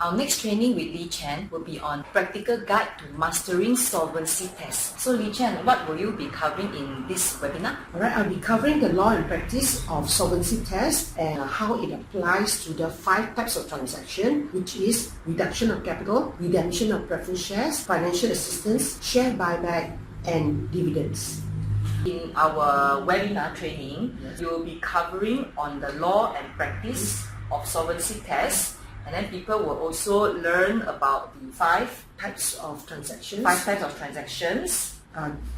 Our next training with Lee Chen will be on Practical Guide to Mastering Solvency Test. So Lee Chen, what will you be covering in this webinar? Alright, I'll be covering the law and practice of solvency test and how it applies to the 5 types of transaction, which is reduction of capital, redemption of preference shares, financial assistance, share buyback, and dividends. In our webinar training, you will be covering on the law and practice of solvency test, and then people will also learn about the 5 Types of transactions. 5 types of transactions.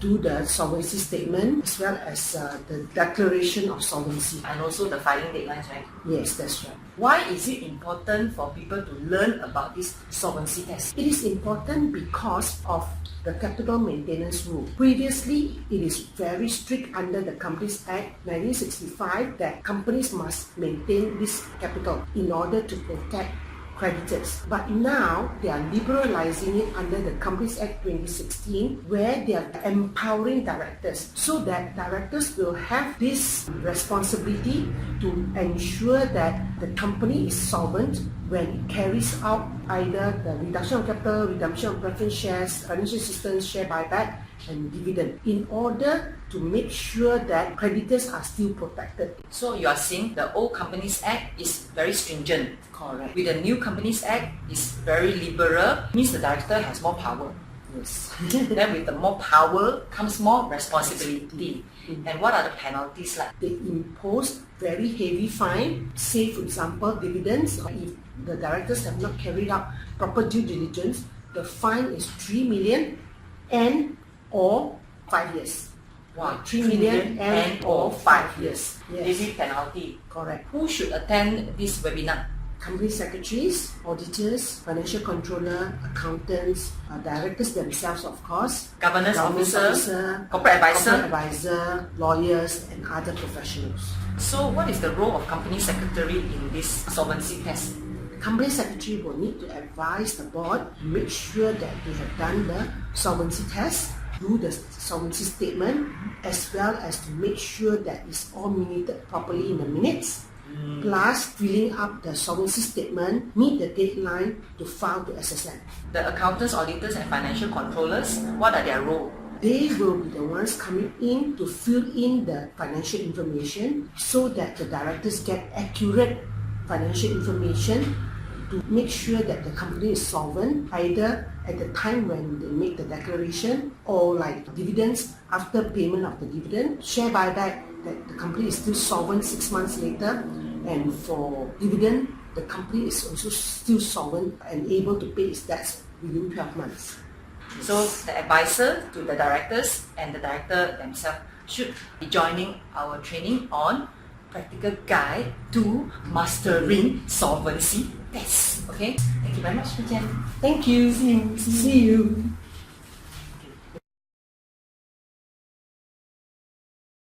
Do the solvency statement as well as the declaration of solvency. And also the filing deadlines, right? Yes, that's right. Why is it important for people to learn about this solvency test? It is important because of the capital maintenance rule. Previously, it is very strict under the Companies Act 1965 that companies must maintain this capital in order to protect creditors. But now they are liberalizing it under the Companies Act 2016, where they are empowering directors so that directors will have this responsibility to ensure that the company is solvent when it carries out either the reduction of capital, redemption of preference shares, financial assistance, share buyback, and dividend, in order to make sure that creditors are still protected. So you are saying the old Companies Act is very stringent. Correct. With the new Companies Act, is very liberal, means the director has more power. Yes. Then with the more power comes more responsibility. And what are the penalties like? They impose very heavy fine, say for example dividends, or if the directors have not carried out proper due diligence, the fine is 3 million and or 5 years. Wow, 3 million and or 5 years. Yes. Heavy penalty. Correct. Who should attend this webinar? Company secretaries, auditors, financial controller, accountants, directors themselves of course, Governance officer, corporate corporate advisor. advisor, lawyers and other professionals. So what is the role of company secretary in this solvency test? Company secretary will need to advise the board, make sure that they have done the solvency test, do the solvency statement, as well as to make sure that it's all minuted properly in the minutes, plus filling up the solvency statement, meet the deadline to file to SSM. The accountants, auditors and financial controllers, what are their role? They will be the ones coming in to fill in the financial information so that the directors get accurate financial information to make sure that the company is solvent either at the time when they make the declaration or like dividends after payment of the dividend, share buyback that the company is still solvent 6 months later, and for dividend the company is also still solvent and able to pay its debts within 12 months. So the advisor to the directors and the director themselves should be joining our training on Practical Guide to Mastering Solvency Test. Okay, thank you very much, Chen. Thank you. See you.